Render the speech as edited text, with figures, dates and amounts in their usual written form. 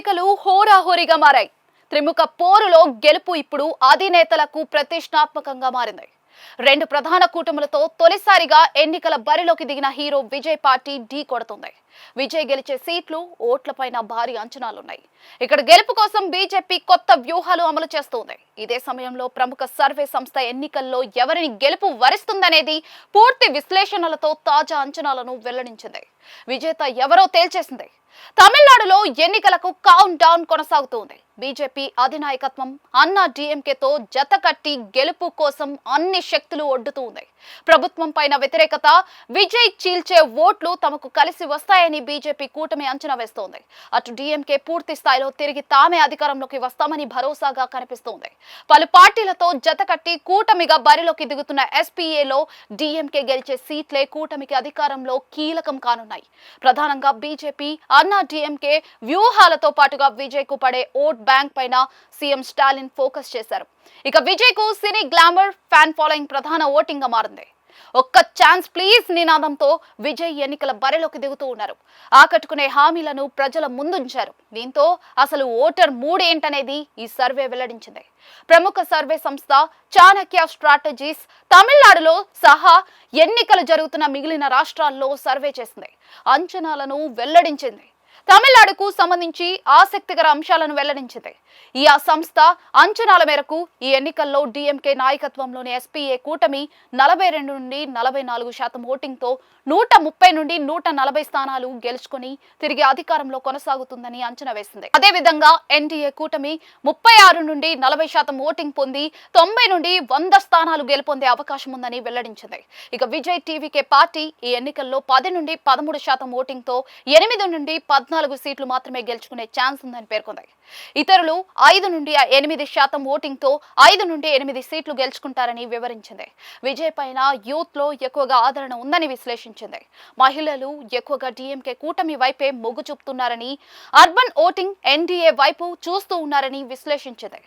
ఎన్నికలు హోరాహోరీగా మారాయి. త్రిముఖ పోరులో గెలుపు ఇప్పుడు అధినేతలకు ప్రతిష్టాత్మకంగా మారింది. రెండు ప్రధాన కూటములతో తొలిసారిగా ఎన్నికల బరిలోకి దిగిన హీరో విజయ్ పార్టీ ఢీ కొడుతుంది. విజయ్ గెలిచే సీట్లు, ఓట్లపైన భారీ అంచనాలున్నాయి. ఇక్కడ గెలుపు కోసం బీజేపీ కొత్త వ్యూహాలు అమలు చేస్తోంది. ఇదే సమయంలో ప్రముఖ సర్వే సంస్థ ఎన్నికల్లో ఎవరిని గెలుపు వరిస్తుందనేది పూర్తి విశ్లేషణలతో తాజా అంచనాలను వెల్లడించింది. విజేత ఎవరో తేల్చేసింది. తమిళనాడులో ఎన్నికలకు కౌంట్ డౌన్ కొనసాగుతోంది. బీజేపీ అధినాయకత్వం అన్నా డీఎంకేతో జతకట్టి గెలుపు కోసం అన్ని శక్తులు ఒడ్డుతూ ప్రభుత్వం పైన వ్యతిరేకత, విజయ్ చీల్చే ఓట్లు తమకు కలిసి వస్తాయని బీజేపీ కూటమి అంచనా వేస్తోంది. అటు డీఎంకే పూర్తి స్థాయిలో తిరిగి తామే అధికారంలోకి వస్తామని భరోసాగా కనిపిస్తోంది. పలు పార్టీలతో జతకట్టి కూటమిగా బరిలోకి దిగుతున్న ఎస్పీఏలో డీఎంకే గెలిచే సీట్లే కూటమికి అధికారంలో కీలకం కానున్నాయి. ప్రధానంగా బీజేపీ అన్నా డీఎంకే వ్యూహాలతో పాటుగా విజయ్ కు పడే ఓట్ బ్యాంక్ పైన సీఎం స్టాలిన్ ఫోకస్ చేశారు. ఇక విజయ్ కు సినీ గ్లామర్, ఫ్యాన్ ఫాలోయింగ్ ప్రధాన ఓటింగ్ గా మారింది. ఒక్క ఛాన్స్ ప్లీజ్ నినాదంతో విజయ్ ఎన్నికల బరిలోకి దిగుతూ ఉన్నారు. ఆకట్టుకునే హామీలను ప్రజల ముందుంచారు. దీంతో అసలు ఓటర్ మూడ్ ఏంటనేది ఈ సర్వే వెల్లడించింది. ప్రముఖ సర్వే సంస్థ చాణక్య స్ట్రాటజీస్ తమిళనాడులో సహా ఎన్నికలు జరుగుతున్న మిగిలిన రాష్ట్రాల్లో సర్వే చేసింది. అంచనాలను వెల్లడించింది. తమిళనాడుకు సంబంధించి ఆసక్తికర అంశాలను వెల్లడించింది. ఈ సంస్థ అంచనాల మేరకు ఈ ఎన్నికల్లో డీఎంకే నాయకత్వంలోని ఎస్పీఏ కూటమి 42 నుండి 44% ఓటింగ్తో 130 నుండి 140 స్థానాలు గెలుచుకుని తిరిగి అధికారంలో కొనసాగుతుందని అంచనా వేసింది. అదేవిధంగా ఎన్డీఏ కూటమి 36 నుండి 40% ఓటింగ్ పొంది 90 నుండి 100 స్థానాలు గెలుపొందే అవకాశం ఉందని వెల్లడించింది. ఇక విజయ్ టీవీకే పార్టీ ఈ ఎన్నికల్లో 10 నుండి 13% ఓటింగ్తో 8 నుండి 14 సీట్లు మాత్రమే గెలుచుకునే ఛాన్స్ ఉందని పేర్కొంది. ఇతరులు 5 నుండి 8% ఓటింగ్తో 5 నుండి 8 సీట్లు గెలుచుకుంటారని వివరించింది. విజయ్ పైన యూత్ లో ఎక్కువగా ఆదరణ ఉందని విశ్లేషించింది. మహిళలు ఎక్కువగా డీఎంకే కూటమి వైపే మొగ్గు చూపుతున్నారని, అర్బన్ ఓటింగ్ ఎన్డీఏ వైపు చూస్తూ ఉన్నారని విశ్లేషించింది.